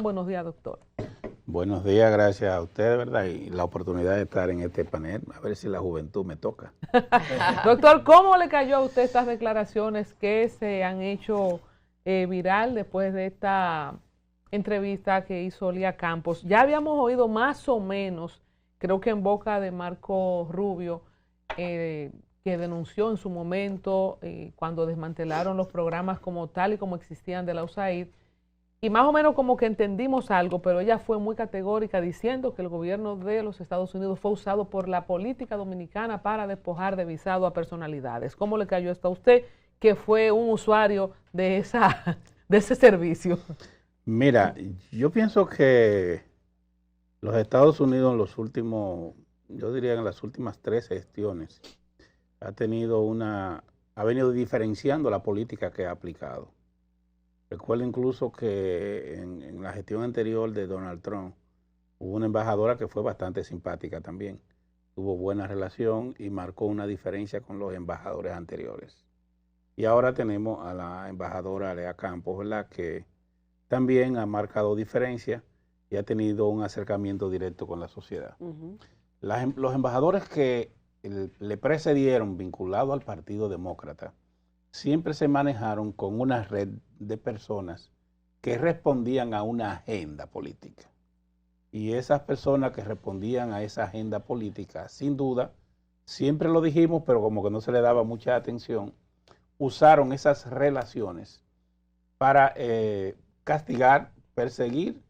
Buenos días, doctor. Buenos días, gracias a usted, ¿verdad? Y la oportunidad de estar en este panel, a ver si la juventud me toca. Doctor, ¿cómo le cayó a usted estas declaraciones que se han hecho viral después de esta entrevista que hizo Lía Campos? Ya habíamos oído más o menos, creo que en boca de Marco Rubio, que denunció en su momento cuando desmantelaron los programas como tal y como existían de la USAID, y más o menos como que entendimos algo, pero ella fue muy categórica diciendo que el gobierno de los Estados Unidos fue usado por la política dominicana para despojar de visado a personalidades. ¿Cómo le cayó esto a usted, que fue un usuario de ese servicio? Mira, yo pienso que los Estados Unidos en los últimos, yo diría en las últimas 3 gestiones, ha venido diferenciando la política que ha aplicado. Recuerdo incluso que en la gestión anterior de Donald Trump hubo una embajadora que fue bastante simpática también. Tuvo buena relación y marcó una diferencia con los embajadores anteriores. Y ahora tenemos a la embajadora Lía Campos, ¿verdad?, que también ha marcado diferencia y ha tenido un acercamiento directo con la sociedad. Los embajadores que le precedieron vinculados al Partido Demócrata siempre se manejaron con una red de personas que respondían a una agenda política. Y esas personas que respondían a esa agenda política, sin duda, siempre lo dijimos, pero como que no se le daba mucha atención, usaron esas relaciones para castigar, perseguir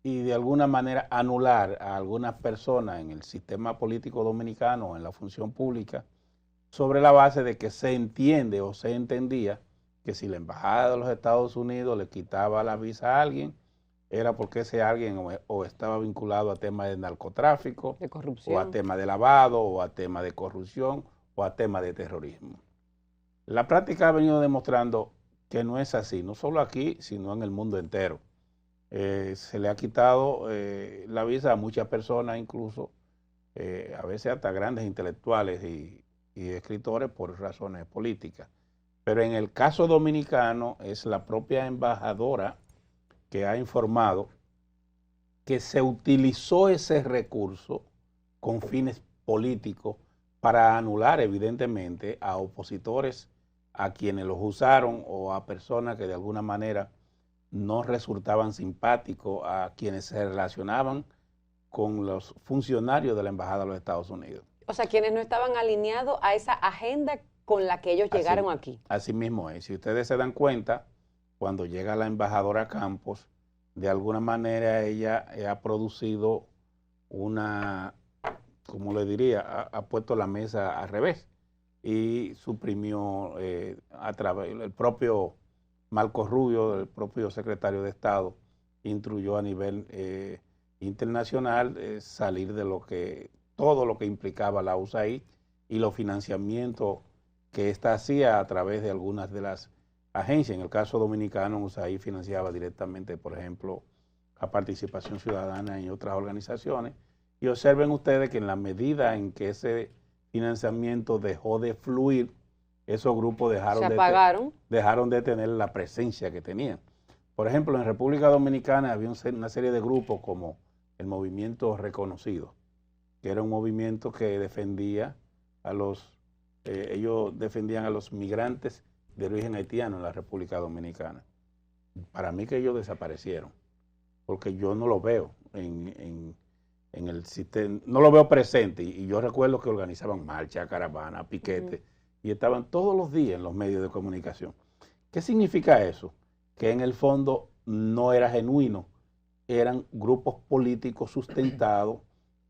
y de alguna manera anular a algunas personas en el sistema político dominicano o en la función pública, sobre la base de que se entiende o se entendía que si la embajada de los Estados Unidos le quitaba la visa a alguien, era porque ese alguien o estaba vinculado a temas de narcotráfico, de corrupción, o a temas de lavado, o a temas de corrupción, o a temas de terrorismo. La práctica ha venido demostrando que no es así, no solo aquí, sino en el mundo entero. Se le ha quitado la visa a muchas personas, incluso a veces hasta grandes intelectuales y escritores por razones políticas. Pero en el caso dominicano es la propia embajadora que ha informado que se utilizó ese recurso con fines políticos para anular evidentemente a opositores, a quienes los usaron o a personas que de alguna manera no resultaban simpáticos a quienes se relacionaban con los funcionarios de la Embajada de los Estados Unidos. O sea, quienes no estaban alineados a esa agenda con la que ellos llegaron aquí. Así mismo es. Si ustedes se dan cuenta, cuando llega la embajadora Campos, de alguna manera ella ha producido una, como le diría, ha puesto la mesa al revés y suprimió a través, el propio Marco Rubio, el propio secretario de Estado, instruyó a nivel internacional salir de todo lo que implicaba la USAID y los financiamientos que ésta hacía a través de algunas de las agencias. En el caso dominicano, USAID financiaba directamente, por ejemplo, la Participación Ciudadana y otras organizaciones. Y observen ustedes que en la medida en que ese financiamiento dejó de fluir, esos grupos dejaron de tener la presencia que tenían. Por ejemplo, en República Dominicana había una serie de grupos como el Movimiento Reconocido, que era un movimiento que defendía ellos defendían a los migrantes de origen haitiano en la República Dominicana. Para mí que ellos desaparecieron, porque yo no lo veo en el sistema, no lo veo presente, y yo recuerdo que organizaban marchas, caravanas, piquetes, y estaban todos los días en los medios de comunicación. ¿Qué significa eso? Que en el fondo no era genuino, eran grupos políticos sustentados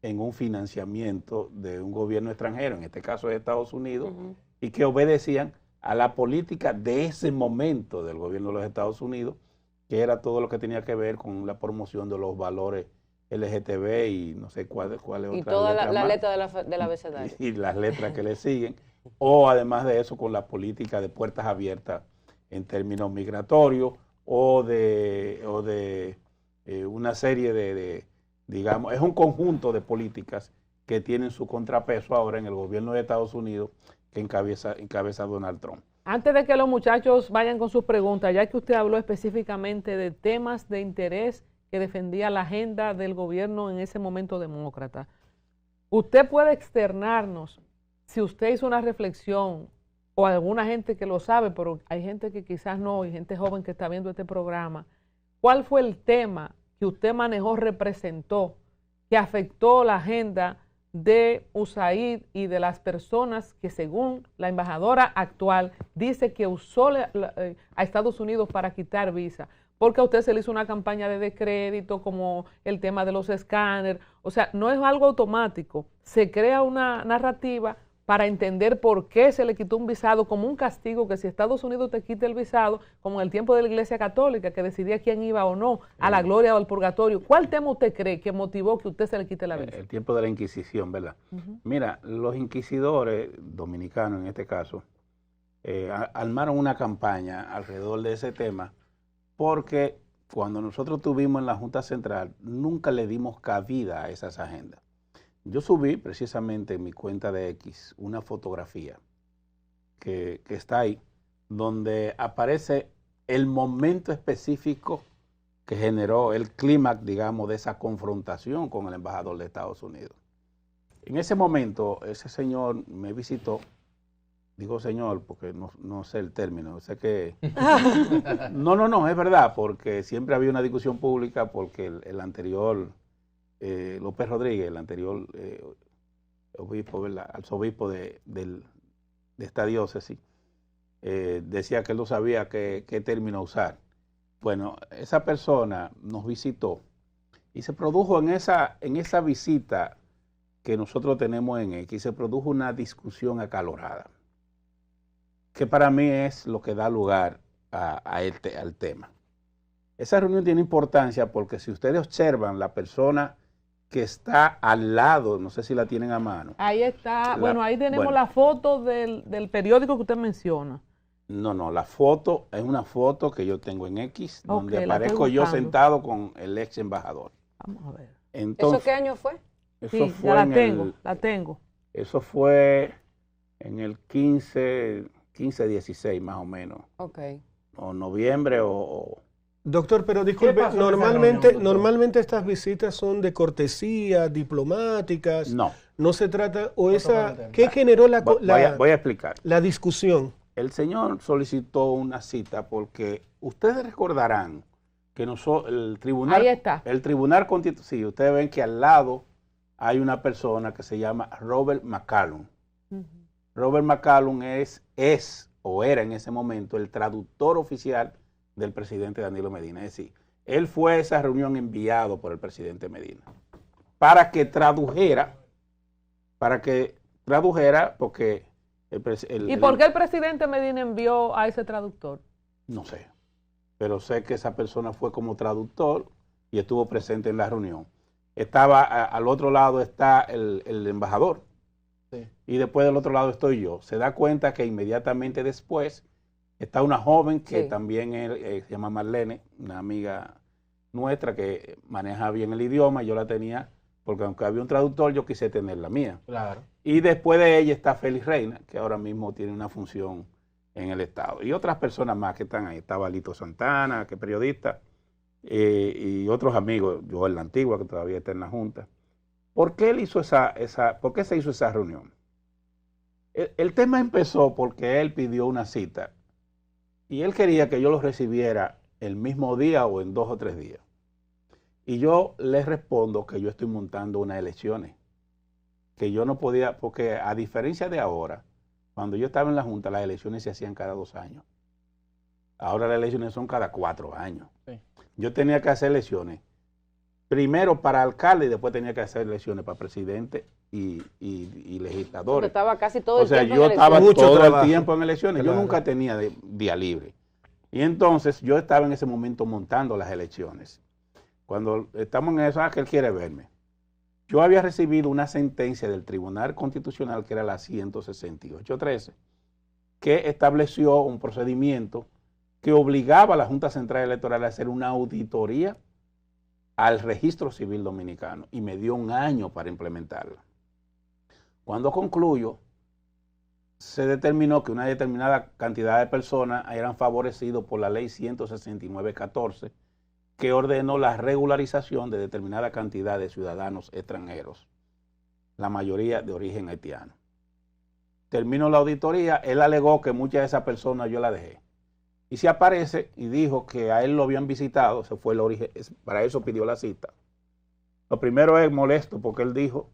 en un financiamiento de un gobierno extranjero, en este caso de Estados Unidos, y que obedecían a la política de ese momento del gobierno de los Estados Unidos, que era todo lo que tenía que ver con la promoción de los valores LGTB y no sé cuál es otra. Y toda la letra del abecedario. Y las letras que le siguen, o además de eso con la política de puertas abiertas en términos migratorios, o de una serie de digamos, es un conjunto de políticas que tienen su contrapeso ahora en el gobierno de Estados Unidos que encabeza Donald Trump. Antes de que los muchachos vayan con sus preguntas, ya que usted habló específicamente de temas de interés que defendía la agenda del gobierno en ese momento demócrata. Usted puede externarnos, si usted hizo una reflexión, o alguna gente que lo sabe, pero hay gente que quizás no, y gente joven que está viendo este programa, ¿cuál fue el tema que usted manejó, representó, que afectó la agenda de USAID y de las personas que, según la embajadora actual, dice que usó a Estados Unidos para quitar visa? Porque a usted se le hizo una campaña de descrédito, como el tema de los escáneres. O sea, no es algo automático. Se crea una narrativa para entender por qué se le quitó un visado como un castigo, que si Estados Unidos te quita el visado, como en el tiempo de la Iglesia Católica, que decidía quién iba o no a la gloria o al purgatorio. ¿Cuál tema usted cree que motivó que usted se le quite la visa? El tiempo de la Inquisición, ¿verdad? Mira, los inquisidores dominicanos en este caso armaron una campaña alrededor de ese tema, porque cuando nosotros tuvimos en la Junta Central nunca le dimos cabida a esas agendas. Yo subí precisamente en mi cuenta de X una fotografía que está ahí, donde aparece el momento específico que generó el clímax, digamos, de esa confrontación con el embajador de Estados Unidos. En ese momento, ese señor me visitó. Digo señor porque no sé el término, sé que... No, es verdad, porque siempre había una discusión pública, porque el anterior... López Rodríguez, el anterior obispo, arzobispo de esta diócesis, decía que él no sabía qué término usar. Bueno, esa persona nos visitó y se produjo en esa visita que nosotros tenemos en X, se produjo una discusión acalorada, que para mí es lo que da lugar al tema. Esa reunión tiene importancia porque si ustedes observan la persona que está al lado, no sé si la tienen a mano. Ahí está, ahí tenemos la foto del periódico que usted menciona. No, la foto es una foto que yo tengo en X, donde aparezco yo sentado con el ex embajador. Vamos a ver. Entonces, ¿Eso qué año fue? Eso sí, fue ya la tengo. Eso fue en el 15-16 más o menos. Ok. O noviembre o... Doctor, pero disculpe, normalmente estas visitas son de cortesía, diplomáticas. No. No se trata, ¿qué generó voy a explicar. La discusión? El señor solicitó una cita porque ustedes recordarán que el tribunal... Ahí está. El tribunal constitucional, sí, ustedes ven que al lado hay una persona que se llama Robert McCallum. Robert McCallum es o era en ese momento el traductor oficial del presidente Danilo Medina. Es decir, él fue a esa reunión enviado por el presidente Medina para que tradujera, porque... ¿Y por qué el presidente Medina envió a ese traductor? No sé, pero sé que esa persona fue como traductor y estuvo presente en la reunión. Al otro lado está el embajador, sí, y después del otro lado estoy yo. Se da cuenta que inmediatamente después está una joven que sí, también se llama Marlene, una amiga nuestra que maneja bien el idioma. Yo la tenía, porque aunque había un traductor, yo quise tener la mía. Claro. Y después de ella está Félix Reina, que ahora mismo tiene una función en el Estado. Y otras personas más que están ahí. Estaba Lito Santana, que es periodista, y otros amigos, Joel La Antigua, que todavía está en la Junta. ¿Por qué ¿por qué se hizo esa reunión? El tema empezó porque él pidió una cita y él quería que yo lo recibiera el mismo día o en 2 o 3 días. Y yo le respondo que yo estoy montando unas elecciones, que yo no podía, porque a diferencia de ahora, cuando yo estaba en la Junta, las elecciones se hacían cada 2 años. Ahora las elecciones son cada 4 años. Sí. Yo tenía que hacer elecciones, primero para alcalde y después tenía que hacer elecciones para presidente y legisladores. Porque estaba casi todo el tiempo yo en estaba elecciones. todo el tiempo en elecciones. Claro. Yo nunca tenía día libre. Y entonces yo estaba en ese momento montando las elecciones. Cuando estamos en eso, que él quiere verme. Yo había recibido una sentencia del Tribunal Constitucional, que era la 168.13, que estableció un procedimiento que obligaba a la Junta Central Electoral a hacer una auditoría al registro civil dominicano y me dio 1 año para implementarla. Cuando concluyo, se determinó que una determinada cantidad de personas eran favorecidos por la ley 169.14, que ordenó la regularización de determinada cantidad de ciudadanos extranjeros, la mayoría de origen haitiano. Terminó la auditoría, él alegó que muchas de esas personas yo las dejé. Y se aparece y dijo que a él lo habían visitado, se fue el origen, para eso pidió la cita. Lo primero es molesto porque él dijo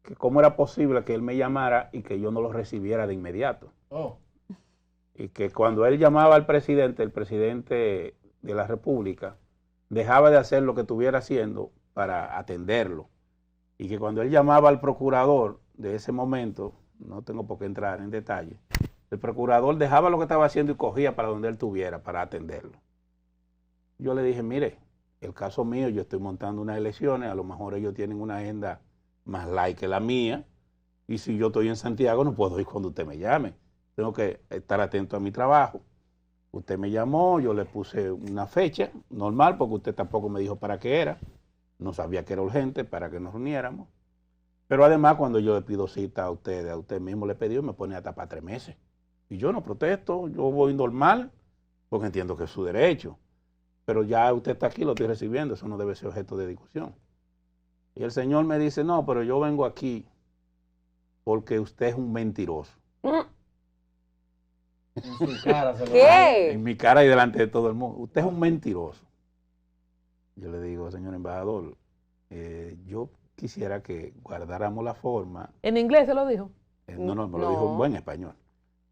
que cómo era posible que él me llamara y que yo no lo recibiera de inmediato. Oh. Y que cuando él llamaba al presidente, el presidente de la República dejaba de hacer lo que estuviera haciendo para atenderlo. Y que cuando él llamaba al procurador de ese momento, no tengo por qué entrar en detalle, el procurador dejaba lo que estaba haciendo y cogía para donde él estuviera para atenderlo. Yo le dije, mire, el caso mío, yo estoy montando unas elecciones, a lo mejor ellos tienen una agenda más light que la mía, y si yo estoy en Santiago no puedo ir cuando usted me llame. Tengo que estar atento a mi trabajo. Usted me llamó, yo le puse una fecha normal, porque usted tampoco me dijo para qué era. No sabía que era urgente para que nos reuniéramos. Pero además, cuando yo le pido cita a usted mismo le pidió, me pone hasta para 3 meses. Y yo no protesto, yo voy normal, porque entiendo que es su derecho. Pero ya usted está aquí, lo estoy recibiendo, eso no debe ser objeto de discusión. Y el señor me dice, no, pero yo vengo aquí porque usted es un mentiroso. En su cara se lo ¿Qué? En mi cara y delante de todo el mundo. Usted es un mentiroso. Yo le digo, señor embajador, yo quisiera que guardáramos la forma. ¿En inglés se lo dijo? No, me lo dijo en buen español.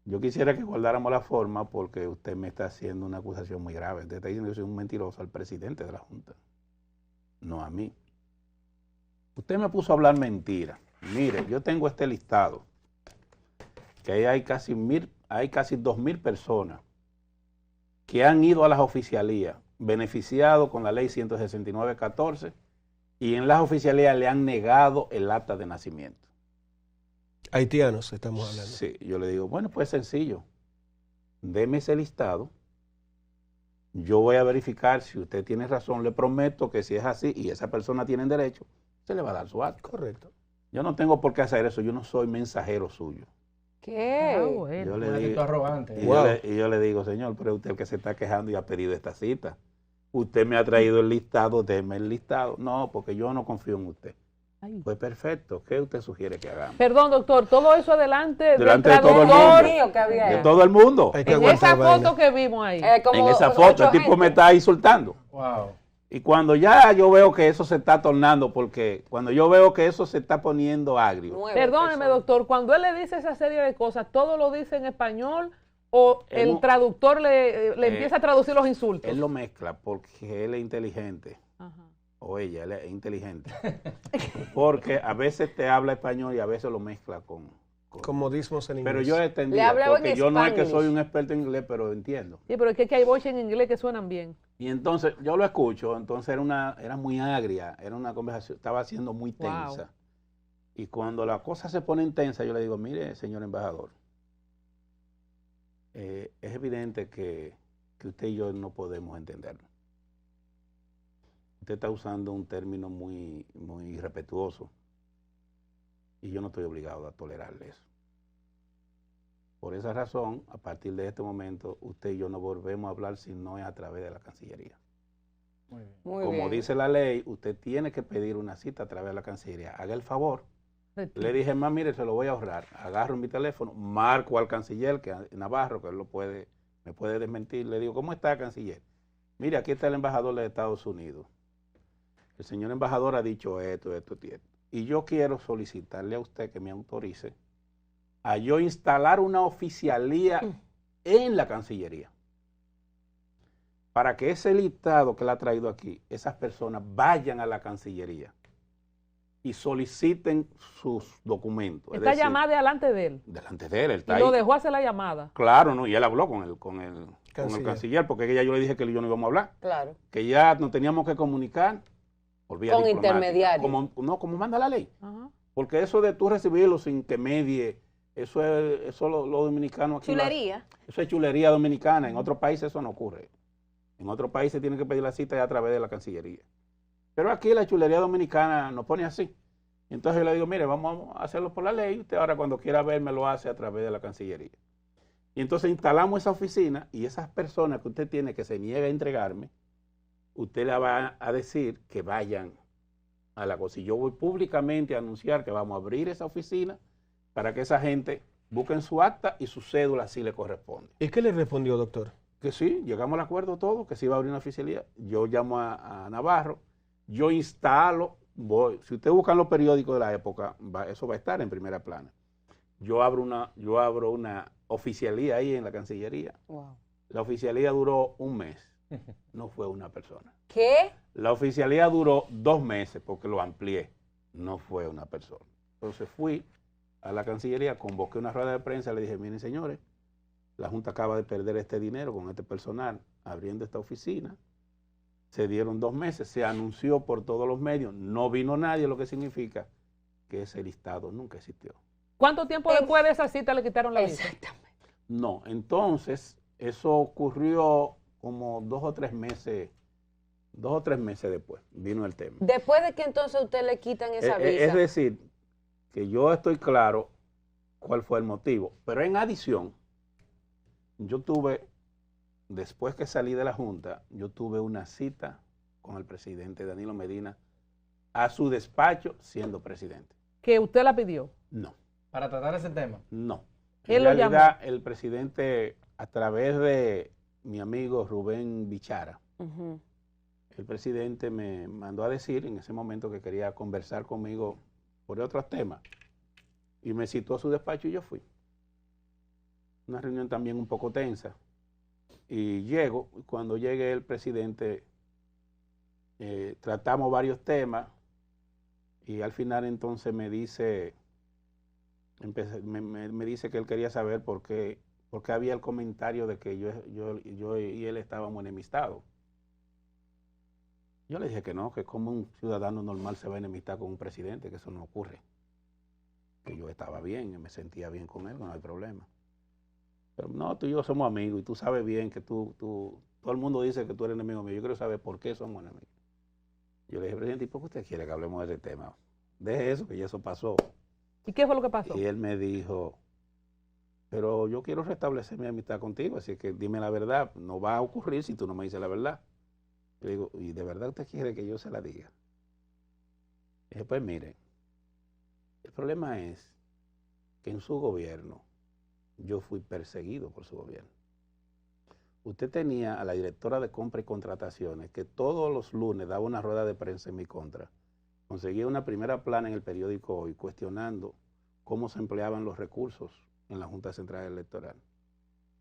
Yo quisiera que guardáramos la forma porque usted me está haciendo una acusación muy grave. Usted está diciendo que soy un mentiroso al presidente de la Junta, no a mí. Usted me puso a hablar mentira. Mire, yo tengo este listado, que ahí hay casi 2.000 personas que han ido a las oficialías, beneficiados con la ley 169-14, y en las oficialías le han negado el acta de nacimiento. Haitianos estamos hablando. Sí, yo le digo, bueno, pues sencillo, deme ese listado, yo voy a verificar si usted tiene razón, le prometo que si es así y esa persona tiene derecho, se le va a dar su acta. Correcto. Yo no tengo por qué hacer eso, yo no soy mensajero suyo. ¿Qué? Ah, bueno. Yo Un le maldito digo, arrogante. y yo le digo, señor, pero usted el que se está quejando y ha pedido esta cita. Usted me ha traído el listado, deme el listado. No, porque yo no confío en usted. Ay. Pues perfecto, ¿qué usted sugiere que hagamos? Perdón, doctor, todo eso delante del Delante de todo el traductor. mundo. Mío que había De ahí. todo el mundo. Hay que En esa aguantar vaina. foto que vimos ahí. Como En esa 8 foto, el tipo gente. me está insultando. Wow. Y cuando ya yo veo que eso se está tornando, porque cuando yo veo que eso se está poniendo agrio, 9 Perdóneme, personas. doctor, cuando él le dice esa serie de cosas, ¿todo lo dice en español o el Hemos- traductor le empieza a traducir los insultos? él lo mezcla porque él es inteligente, Ajá. o ella, él es inteligente. Porque a veces te habla español y a veces lo mezcla con Con modismos en inglés. pero yo entendí, Le hablaba en porque yo no es que Spanglish. soy un experto en inglés, pero entiendo. Sí, pero es que hay voces en inglés que suenan bien. Y entonces yo lo escucho, entonces era muy agria, era una conversación, estaba siendo muy tensa. Wow. Y cuando la cosa se pone intensa, yo le digo, mire, señor embajador, es evidente que usted y yo no podemos entendernos. Usted está usando un término muy, muy irrespetuoso y yo no estoy obligado a tolerarle eso. Por esa razón, a partir de este momento, usted y yo no volvemos a hablar si no es a través de la Cancillería. Muy bien. Muy Como bien. dice la ley, usted tiene que pedir una cita a través de la Cancillería. Haga el favor. Le dije, más, mire, se lo voy a ahorrar. Agarro mi teléfono, marco al canciller, que es Navarro, que él me puede desmentir. Le digo, ¿cómo está, canciller? Mire, aquí está el embajador de Estados Unidos. El señor embajador ha dicho esto. Y yo quiero solicitarle a usted que me autorice a yo instalar una oficialía en la Cancillería, para que ese listado que él ha traído aquí, esas personas vayan a la Cancillería y soliciten sus documentos. Está Es decir, llamada delante de él. delante de él, él Y está lo ahí. dejó hacer la llamada. Claro, no, y él habló con el Canciller. canciller, porque ya yo le dije que él y yo no íbamos a hablar, Claro. que ya nos teníamos que comunicar por vía Con diplomática, intermediario. como manda la ley. Ajá. Porque eso de tú recibirlo sin que medie, eso los dominicanos aquí. Chulería. Eso es chulería dominicana. En otros países eso no ocurre. En otros países tienen que pedir la cita a través de la Cancillería. Pero aquí la chulería dominicana nos pone así. Entonces yo le digo, mire, vamos a hacerlo por la ley. Usted ahora cuando quiera verme lo hace a través de la Cancillería. Y entonces instalamos esa oficina y esas personas que usted tiene que se niega a entregarme, usted le va a decir que vayan a la cosa. Y yo voy públicamente a anunciar que vamos a abrir esa oficina para que esa gente busquen su acta y su cédula si le corresponde. ¿Y qué le respondió, doctor? Que sí, llegamos al acuerdo todo, que se iba a abrir una oficialía. Yo llamo a Navarro, yo instalo, si ustedes buscan los periódicos de la época, eso va a estar en primera plana. Yo abro una oficialía ahí en la Cancillería. Wow. La oficialía duró un mes, no fue una persona. ¿Qué? La oficialía duró 2 meses porque lo amplié, no fue una persona. Entonces fui a la Cancillería, convoqué una rueda de prensa, le dije, miren señores, la Junta acaba de perder este dinero con este personal abriendo esta oficina. Se dieron 2 meses, se anunció por todos los medios, no vino nadie, lo que significa que ese listado nunca existió. ¿Cuánto tiempo después de esa cita le quitaron la visa? Exactamente. No, entonces eso ocurrió como 2 o 3 meses, 2 o 3 meses después vino el tema. Después de que entonces a usted le quitan esa visa. Es decir, que yo estoy claro cuál fue el motivo, pero en adición, yo tuve, después que salí de la Junta, yo tuve una cita con el presidente Danilo Medina a su despacho siendo presidente. ¿Que usted la pidió? No. Para tratar ese tema. No. Él En lo realidad, llamó. el presidente, a través de mi amigo Rubén Bichara, Ujú. el presidente me mandó a decir en ese momento que quería conversar conmigo por otros temas. Y me citó a su despacho y yo fui. Una reunión también un poco tensa. Y llego, cuando llegue el presidente, tratamos varios temas y al final entonces me dice, me dice que él quería saber por qué había el comentario de que yo y él estábamos enemistados. Yo le dije que no, que como un ciudadano normal se va a enemistar con un presidente, que eso no ocurre. Que yo estaba bien, me sentía bien con él, no hay problema. Pero no, tú y yo somos amigos y tú sabes bien que todo el mundo dice que tú eres enemigo mío. Yo quiero saber por qué somos enemigos. Yo le dije, presidente, ¿y por qué usted quiere que hablemos de ese tema? Deje eso, que ya eso pasó. ¿Y qué fue lo que pasó? Y él me dijo, pero yo quiero restablecer mi amistad contigo, así que dime la verdad. No va a ocurrir si tú no me dices la verdad. Le digo, ¿y de verdad usted quiere que yo se la diga? Y dije, pues mire, el problema es que en su gobierno yo fui perseguido por su gobierno. Usted tenía a la directora de compra y contrataciones que todos los lunes daba una rueda de prensa en mi contra. Conseguía una primera plana en el periódico Hoy cuestionando cómo se empleaban los recursos en la Junta Central Electoral.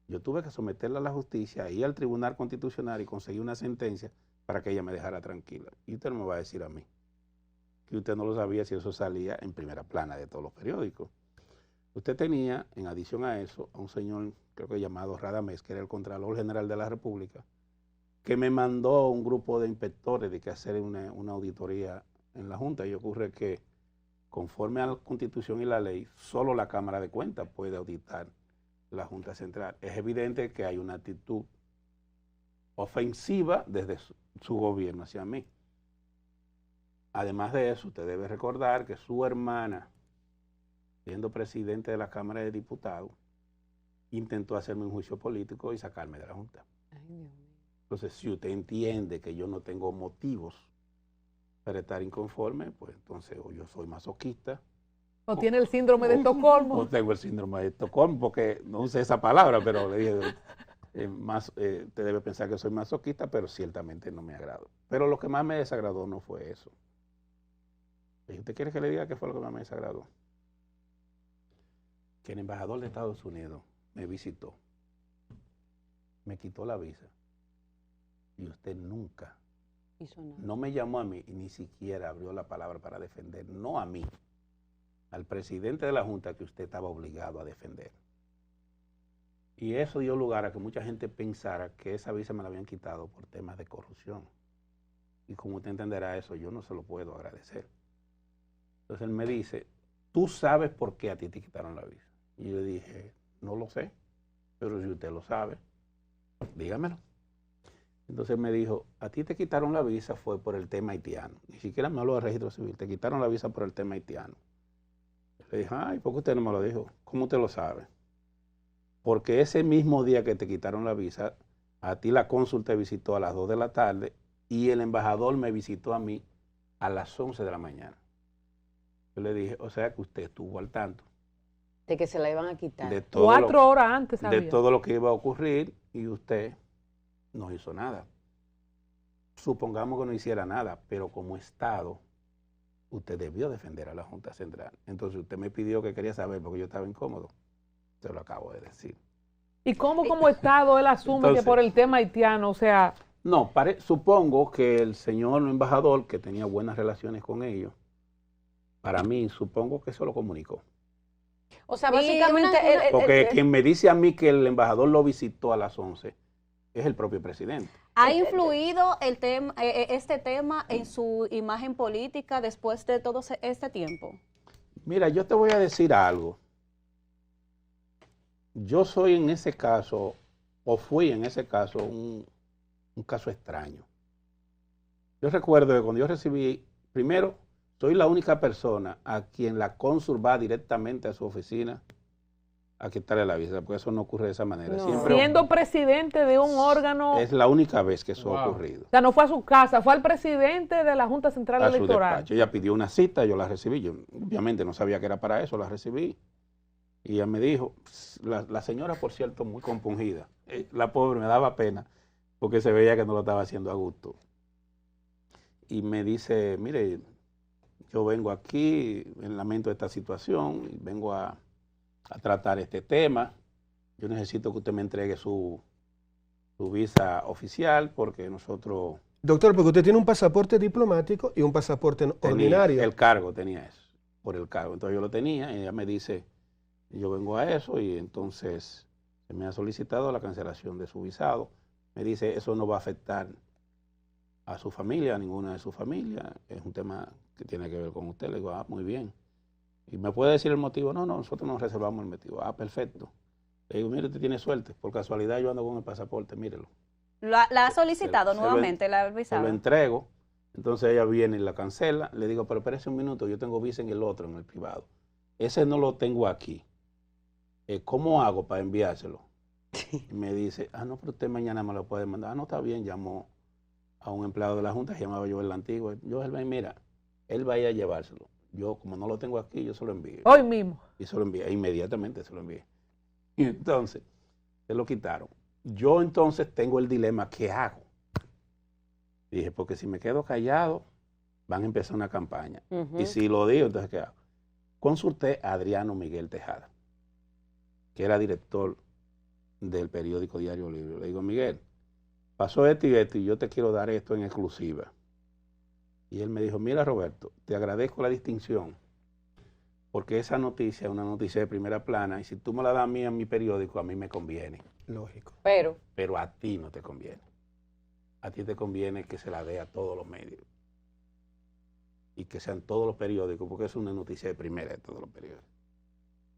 Yo tuve que someterla a la justicia, ir al Tribunal Constitucional y conseguir una sentencia para que ella me dejara tranquila. Y usted no me va a decir a mí que usted no lo sabía si eso salía en primera plana de todos los periódicos. Usted tenía, en adición a eso, a un señor, creo que llamado Radamés, que era el Contralor General de la República, que me mandó un grupo de inspectores de que hacer una auditoría en la Junta. Y ocurre que, conforme a la Constitución y la ley, solo la Cámara de Cuentas puede auditar la Junta Central. Es evidente que hay una actitud ofensiva desde su gobierno hacia mí. Además de eso, usted debe recordar que su hermana, siendo presidente de la Cámara de Diputados, intentó hacerme un juicio político y sacarme de la Junta. Ay, Dios mío. Entonces, si usted entiende que yo no tengo motivos para estar inconforme, pues entonces o yo soy masoquista, ¿O tiene el síndrome de Estocolmo? o tengo el síndrome de Estocolmo, porque no usé esa palabra, pero le dije, te debe pensar que soy masoquista, pero ciertamente no me agrado. Pero lo que más me desagradó no fue eso. ¿Y usted quiere que le diga qué fue lo que más me desagradó? Que el embajador de Estados Unidos me visitó, me quitó la visa y usted nunca, Hizo nada. no me llamó a mí y ni siquiera abrió la palabra para defender, no a mí, al presidente de la Junta que usted estaba obligado a defender. Y eso dio lugar a que mucha gente pensara que esa visa me la habían quitado por temas de corrupción. Y como usted entenderá eso, yo no se lo puedo agradecer. Entonces él me dice, ¿tú sabes por qué a ti te quitaron la visa? Y yo le dije, no lo sé, pero si usted lo sabe, dígamelo. Entonces me dijo, a ti te quitaron la visa fue por el tema haitiano. Ni siquiera me habló de registro civil, te quitaron la visa por el tema haitiano. Le dije, ay, ¿por qué usted no me lo dijo? ¿Cómo usted lo sabe? Porque ese mismo día que te quitaron la visa, a ti la cónsul te visitó a las 2 de la tarde y el embajador me visitó a mí a las 11 de la mañana. Yo le dije, o sea que usted estuvo al tanto. De que se la iban a quitar. De todo 4 horas antes de sabía. todo lo que iba a ocurrir y usted no hizo nada. Supongamos que no hiciera nada, pero como Estado, usted debió defender a la Junta Central. Entonces usted me pidió que quería saber porque yo estaba incómodo. Se lo acabo de decir. ¿Y cómo como Estado él asume Entonces, que por el tema haitiano, o sea, no, supongo que el señor embajador, que tenía buenas relaciones con ellos, para mí, supongo que eso lo comunicó. O sea, Y básicamente... Porque quien me dice a mí que el embajador lo visitó a las 11 es el propio presidente. ¿Ha influido el tema, este tema en su imagen política después de todo este tiempo? Mira, yo te voy a decir algo. Yo soy en ese caso, o fui en ese caso, un caso extraño. Yo recuerdo que cuando yo recibí, primero, soy la única persona a quien la cónsul va directamente a su oficina a quitarle la visa, porque eso no ocurre de esa manera. No. Siempre siendo presidente de un órgano, es la única vez que eso ha Wow. ocurrido. o sea, no fue a su casa, fue al presidente de la Junta Central A su Electoral. despacho. Ella pidió una cita, yo la recibí. Yo obviamente no sabía que era para eso, la recibí. Y ella me dijo, la señora, por cierto, muy compungida. La pobre me daba pena porque se veía que no lo estaba haciendo a gusto. Y me dice, mire, yo vengo aquí, lamento esta situación, y vengo a tratar este tema. Yo necesito que usted me entregue su visa oficial porque nosotros... Doctor, porque usted tiene un pasaporte diplomático y un pasaporte ordinario. El cargo tenía eso, por el cargo. Entonces yo lo tenía y ella me dice, yo vengo a eso y entonces se me ha solicitado la cancelación de su visado. Me dice, eso no va a afectar a su familia, a ninguna de su familia. Es un tema que tiene que ver con usted. Le digo, muy bien. ¿Y me puede decir el motivo? No, nosotros nos reservamos el motivo. Perfecto. Le digo, mire, usted tiene suerte. Por casualidad yo ando con el pasaporte, mírelo. ¿La ha solicitado Se lo- nuevamente, la Se visado? lo entrego. Entonces ella viene y la cancela. Le digo, pero espérese un minuto, yo tengo visa en el otro, en el privado. Ese no lo tengo aquí. ¿Cómo hago para enviárselo? Y me dice, no, pero usted mañana me lo puede mandar. No, está bien. Llamó a un empleado de la Junta, se llamaba Joel Antiguo. Joel, mira, él va a ir a llevárselo. Yo, como no lo tengo aquí, yo se lo envío. Hoy mismo. Y se lo envié, inmediatamente se lo envié. Y entonces, se lo quitaron. Yo entonces tengo el dilema, ¿qué hago? Dije, porque si me quedo callado, van a empezar una campaña. Y si lo digo, entonces, ¿qué hago? Consulté a Adriano Miguel Tejada, que era director del periódico Diario Libre. Le digo, Miguel, pasó esto y yo te quiero dar esto en exclusiva. Y él me dijo, mira Roberto, te agradezco la distinción, porque esa noticia es una noticia de primera plana, y si tú me la das a mí en mi periódico, a mí me conviene. Lógico. Pero A ti no te conviene. A ti te conviene que se la dé a todos los medios. Y que sean todos los periódicos, porque es una noticia de primera de todos los periódicos.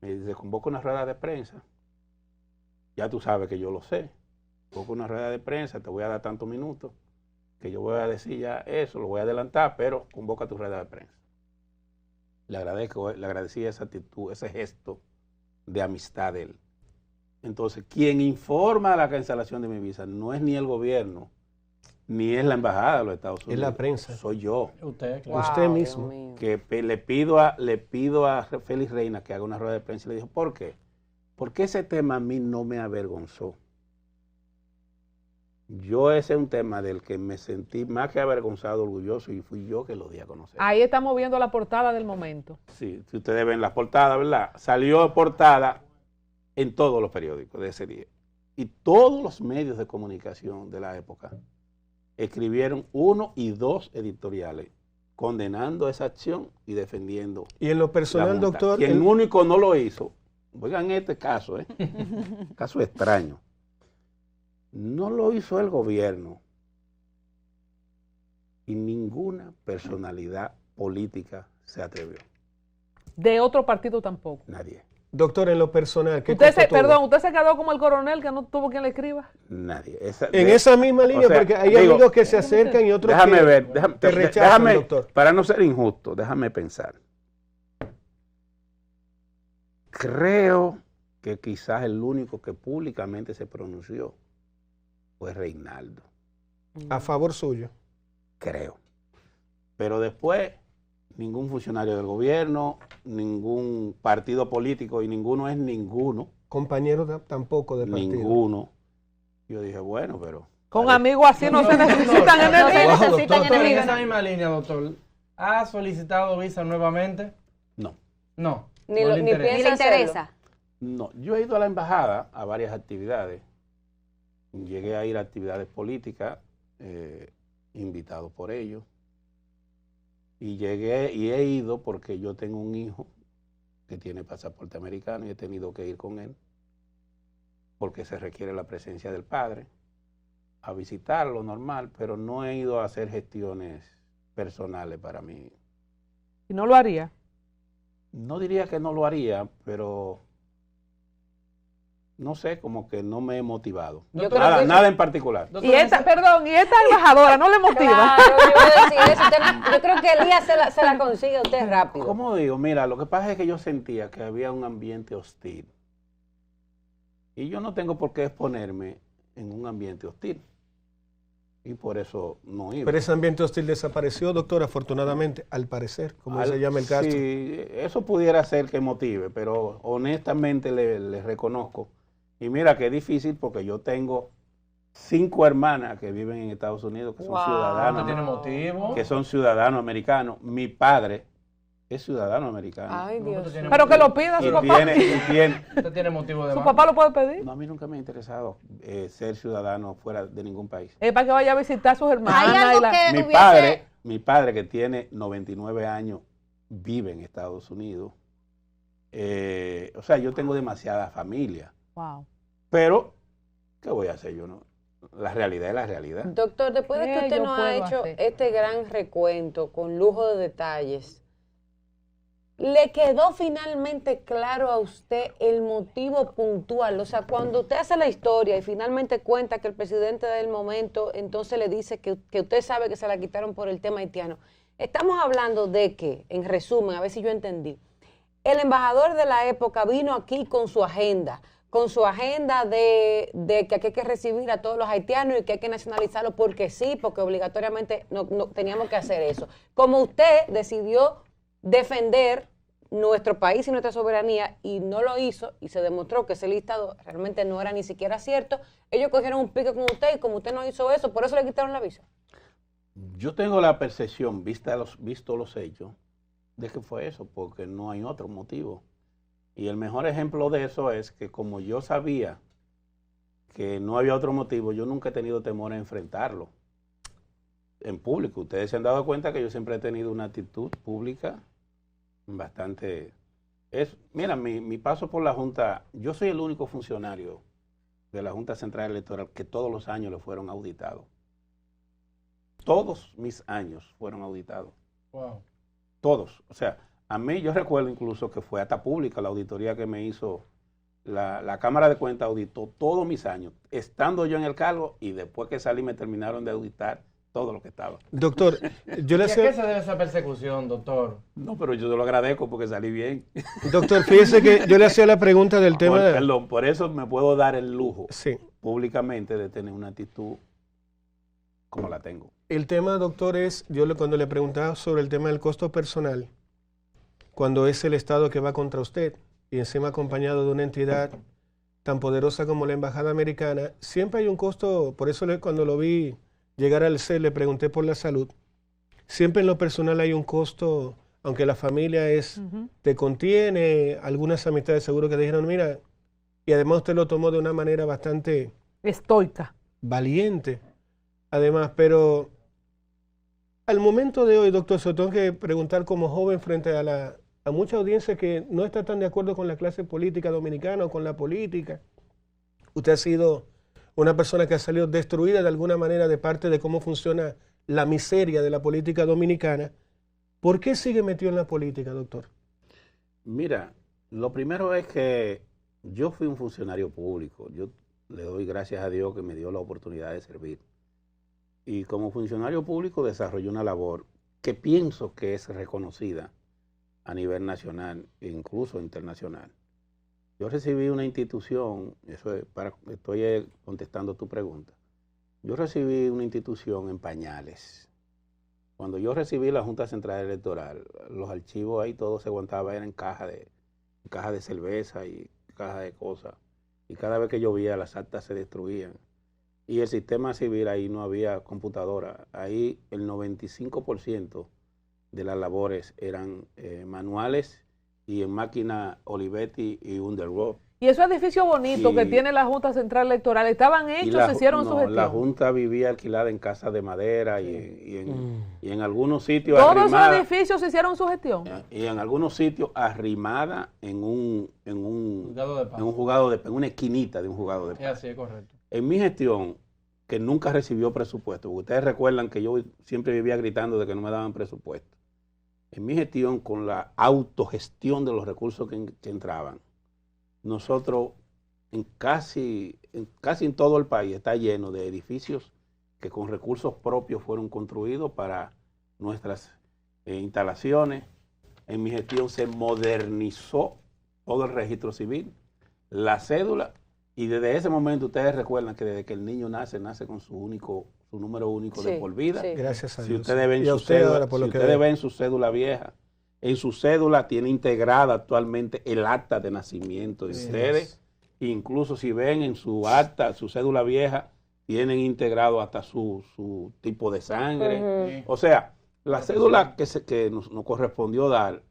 Me dice, convoca una rueda de prensa. Ya tú sabes que yo lo sé. Convoca una rueda de prensa, te voy a dar tantos minutos, que yo voy a decir ya eso, lo voy a adelantar, pero convoca tu rueda de prensa. Le agradecí esa actitud, ese gesto de amistad de él. Entonces, quien informa de la cancelación de mi visa no es ni el gobierno, ni es la embajada de los Estados Unidos. Es la prensa. Soy yo. Usted, claro. Usted Dios mismo. mío. Que le pido a Félix Reina que haga una rueda de prensa y le dijo, ¿por qué? Porque ese tema a mí no me avergonzó. Ese es un tema del que me sentí más que avergonzado, orgulloso, y fui yo que lo di a conocer. Ahí estamos viendo la portada del momento. Sí, si ustedes ven la portada, ¿verdad? Salió portada en todos los periódicos de ese día. Y todos los medios de comunicación de la época escribieron 1 y 2 editoriales condenando esa acción y defendiendo. Y en lo la personal, Junta. doctor, Quien único no lo hizo, oigan este caso, caso extraño. No lo hizo el gobierno y ninguna personalidad política se atrevió. De otro partido tampoco. Nadie. doctor, en lo personal, ¿qué Usted costó todo? usted se quedó como el coronel que no tuvo quien le escriba. Nadie. En esa misma línea, sea, porque hay digo, amigos que se acercan y otros déjame que ver, te rechazan, doctor. para no ser injusto, déjame pensar. Creo que quizás el único que públicamente se pronunció fue Reinaldo. A favor suyo. creo. Pero después, ningún funcionario del gobierno, ningún partido político, y ninguno es ninguno. Compañero tampoco de partido. Ninguno. Yo dije, bueno, pero... Con amigos así no se necesitan enemigos. No se necesitan Doctor, en enemigos. esa misma línea, doctor, ¿ha solicitado visa nuevamente? No. No. Ni no lo- le ni interesa. ¿Y le Piensa interesa? No, yo he ido a la embajada a varias actividades. Llegué a ir a actividades políticas, invitado por ellos. Y llegué y he ido porque yo tengo un hijo que tiene pasaporte americano y he tenido que ir con él porque se requiere la presencia del padre a visitarlo normal, pero no he ido a hacer gestiones personales para mí. Y no lo haría. No diría que no lo haría, pero no sé, como que no me he motivado. Yo creo Nada, que- nada en particular. Doctor, Y esta, perdón, y esta embajadora no le motiva. Claro, yo iba a decir eso. Yo creo que Elías se la consigue a usted rápido. ¿Cómo digo? Mira, lo que pasa es que yo sentía que había un ambiente hostil. Y yo no tengo por qué exponerme en un ambiente hostil. Y por eso no iba. Pero ese ambiente hostil desapareció, doctor, afortunadamente, al parecer, como se llama el caso. Sí, eso pudiera ser que motive, pero honestamente le reconozco. Y mira que es difícil porque yo tengo 5 hermanas que viven en Estados Unidos, que son Wow. ¿Usted ciudadanos, tiene motivo? que son ciudadanos americanos. Mi padre es ciudadano americano. Ay, No, Dios. usted tiene Pero que motivo. lo pida Y su papá. tiene, Usted tiene motivo de Su más. papá lo puede pedir. no, a mí nunca me ha interesado ser ciudadano fuera de ningún país. Es para que vaya a visitar a sus Hay hermanas. algo y la- que Mi padre que tiene 99 años, vive en Estados Unidos. O sea, yo tengo demasiada familia. Wow. Pero, ¿qué voy a hacer yo? No? La realidad es la realidad. Doctor, después de que ¿Qué usted yo nos ha puedo hecho hacer? este gran recuento con lujo de detalles, ¿le quedó finalmente claro a usted el motivo puntual? O sea, cuando usted hace la historia y finalmente cuenta que el presidente del momento entonces le dice que usted sabe que se la quitaron por el tema haitiano, estamos hablando de que, en resumen, a ver si yo entendí, el embajador de la época vino aquí con su agenda de que aquí hay que recibir a todos los haitianos y que hay que nacionalizarlos porque sí, porque obligatoriamente no teníamos que hacer eso. Como usted decidió defender nuestro país y nuestra soberanía y no lo hizo y se demostró que ese listado realmente no era ni siquiera cierto, ellos cogieron un pique con usted y como usted no hizo eso, por eso le quitaron la visa. Yo tengo la percepción, visto los hechos, de que fue eso, porque no hay otro motivo. Y el mejor ejemplo de eso es que como yo sabía que no había otro motivo, yo nunca he tenido temor a enfrentarlo en público. Ustedes se han dado cuenta que yo siempre he tenido una actitud pública bastante... Mira, mi paso por la Junta, yo soy el único funcionario de la Junta Central Electoral que todos los años le fueron auditados. Todos mis años fueron auditados. Wow. Todos. O sea, a mí yo recuerdo incluso que fue hasta pública la auditoría que me hizo la Cámara de Cuentas, auditó todos mis años, estando yo en el cargo y después que salí me terminaron de auditar todo lo que estaba. Doctor, yo le ¿Y a qué hacía... se debe esa persecución, doctor? No, pero yo te lo agradezco porque salí bien. Doctor, fíjese que yo le hacía la pregunta del tema de... Perdón, por eso me puedo dar el lujo Sí. públicamente de tener una actitud como la tengo. El tema, doctor, es, cuando le preguntaba sobre el tema del costo personal, cuando es el Estado que va contra usted y encima acompañado de una entidad tan poderosa como la Embajada Americana, siempre hay un costo, por eso cuando lo vi llegar al CEL le pregunté por la salud, siempre en lo personal hay un costo, aunque la familia te contiene, algunas amistades seguro que dijeron, mira, y además usted lo tomó de una manera bastante Estoica. valiente, además, pero al momento de hoy, doctor, se lo tengo que preguntar como joven frente a mucha audiencia que no está tan de acuerdo con la clase política dominicana o con la política. Usted ha sido una persona que ha salido destruida de alguna manera de parte de cómo funciona la miseria de la política dominicana. ¿Por qué sigue metido en la política, doctor? Mira, lo primero es que yo fui un funcionario público. Yo le doy gracias a Dios que me dio la oportunidad de servir. Y como funcionario público desarrollé una labor que pienso que es reconocida a nivel nacional e incluso internacional. Yo recibí una institución, estoy contestando tu pregunta. Yo recibí una institución en pañales. Cuando yo recibí la Junta Central Electoral, los archivos ahí todo se aguantaba, eran caja de cerveza y caja de cosas. Y cada vez que llovía, las actas se destruían. Y el sistema civil ahí no había computadora. Ahí el 95% de las labores eran manuales y en máquina Olivetti y Underwood. Y esos edificios bonitos que tiene la Junta Central Electoral, ¿estaban hechos, se hicieron su gestión? La Junta vivía alquilada en casas de madera y en algunos sitios ¿Todos arrimada, esos edificios se hicieron su gestión? Y en algunos sitios arrimada en un juzgado de paz, en una esquinita de un juzgado de paz. Así es correcto. En mi gestión, que nunca recibió presupuesto, porque ustedes recuerdan que yo siempre vivía gritando de que no me daban presupuesto. En mi gestión, con la autogestión de los recursos que entraban, nosotros en casi en todo el país está lleno de edificios que con recursos propios fueron construidos para nuestras instalaciones. En mi gestión se modernizó todo el registro civil, la cédula, y desde ese momento ustedes recuerdan que desde que el niño nace con su número único de por vida. Sí. Gracias a Si Dios. ustedes ven Y a su usted cédula, ahora, por si lo que ustedes veo. ven su cédula vieja, en su cédula tiene integrada actualmente el acta de nacimiento de ustedes. Incluso si ven en su acta, su cédula vieja, tienen integrado hasta su tipo de sangre. O sea, la cédula que nos correspondió dar,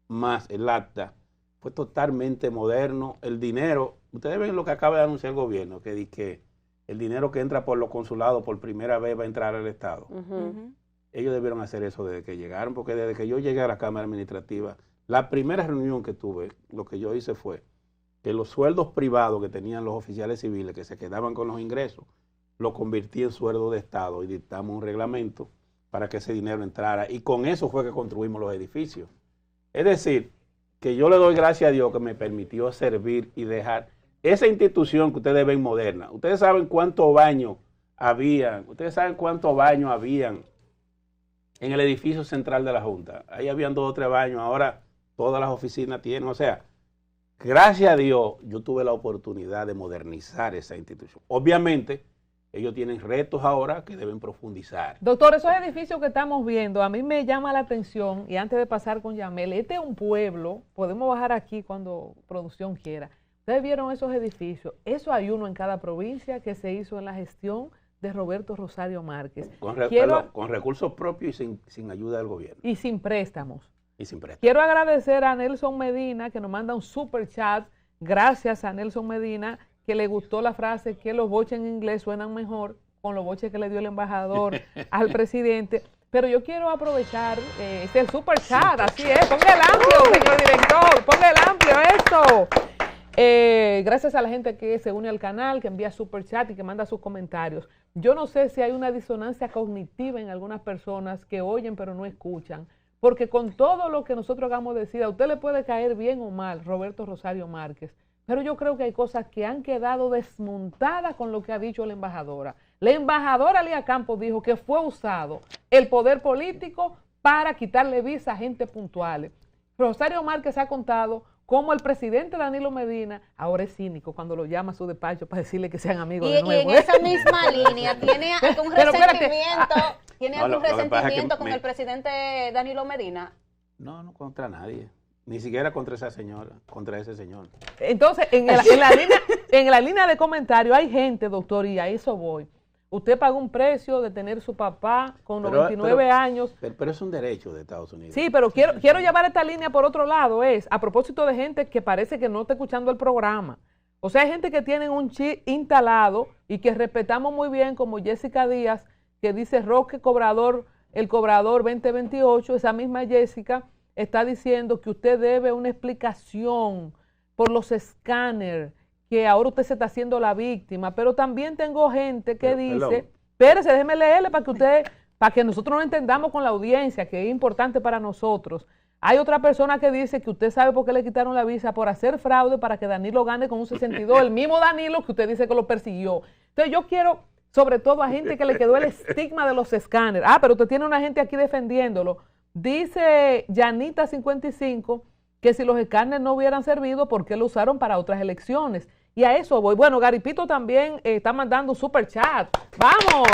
más el acta, fue totalmente moderno. El dinero, ustedes ven lo que acaba de anunciar el gobierno, que el dinero que entra por los consulados por primera vez va a entrar al Estado. Ellos debieron hacer eso desde que llegaron, porque desde que yo llegué a la Cámara Administrativa, la primera reunión que tuve, lo que yo hice fue que los sueldos privados que tenían los oficiales civiles, que se quedaban con los ingresos, lo convertí en sueldo de Estado y dictamos un reglamento para que ese dinero entrara. Y con eso fue que construimos los edificios. Es decir, que yo le doy gracias a Dios que me permitió servir y dejar esa institución que ustedes ven moderna. Ustedes saben cuántos baños habían en el edificio central de la Junta. Ahí habían 2 o 3 baños, ahora todas las oficinas tienen. O sea, gracias a Dios, yo tuve la oportunidad de modernizar esa institución. Obviamente, ellos tienen retos ahora que deben profundizar. Doctor, esos edificios que estamos viendo, a mí me llama la atención, y antes de pasar con Yamel, este es un pueblo, podemos bajar aquí cuando producción quiera. Ustedes vieron esos edificios, eso hay uno en cada provincia que se hizo en la gestión de Roberto Rosario Márquez. Con recursos propios y sin ayuda del gobierno. Y sin préstamos. Quiero agradecer a Nelson Medina, que nos manda un super chat. Gracias a Nelson Medina, que le gustó la frase que los boches en inglés suenan mejor con los boches que le dio el embajador al presidente. Pero yo quiero aprovechar el super chat, así es. Ponga el amplio, señor director, ponga el amplio, esto. Gracias a la gente que se une al canal, que envía super chat y que manda sus comentarios. Yo no sé si hay una disonancia cognitiva en algunas personas que oyen pero no escuchan, porque con todo lo que nosotros hagamos decir, a usted le puede caer bien o mal Roberto Rosario Márquez, pero yo creo que hay cosas que han quedado desmontadas con lo que ha dicho la embajadora. La embajadora Lía Campos dijo que fue usado el poder político para quitarle visa a gente puntuales. Rosario Márquez ha contado cómo el presidente Danilo Medina ahora es cínico cuando lo llama a su despacho para decirle que sean amigos de nuevo. Y en esa misma línea, ¿tiene algún resentimiento con el presidente Danilo Medina? No contra nadie. Ni siquiera contra esa señora, contra ese señor. Entonces, en la línea de comentarios hay gente, doctor, y a eso voy. Usted pagó un precio de tener su papá con 99 años. Pero es un derecho de Estados Unidos. Sí, pero quiero llevar esta línea por otro lado. A propósito de gente que parece que no está escuchando el programa. O sea, hay gente que tiene un chip instalado y que respetamos muy bien, como Jessica Díaz, que dice Roque Cobrador, el cobrador 2028. Esa misma Jessica está diciendo que usted debe una explicación por los escáneres, que ahora usted se está haciendo la víctima. Pero también tengo gente que dice, espérese, déjeme leerle para que nosotros nos entendamos con la audiencia, que es importante para nosotros. Hay otra persona que dice que usted sabe por qué le quitaron la visa, por hacer fraude para que Danilo gane con un 62, el mismo Danilo que usted dice que lo persiguió. Entonces yo quiero, sobre todo a gente que le quedó el estigma de los escáneres. Pero usted tiene una gente aquí defendiéndolo. Dice Yanita55 que si los escáneres no hubieran servido, ¿por qué lo usaron para otras elecciones? Y a eso voy. Bueno, Garipito también está mandando un super chat. ¡Vamos!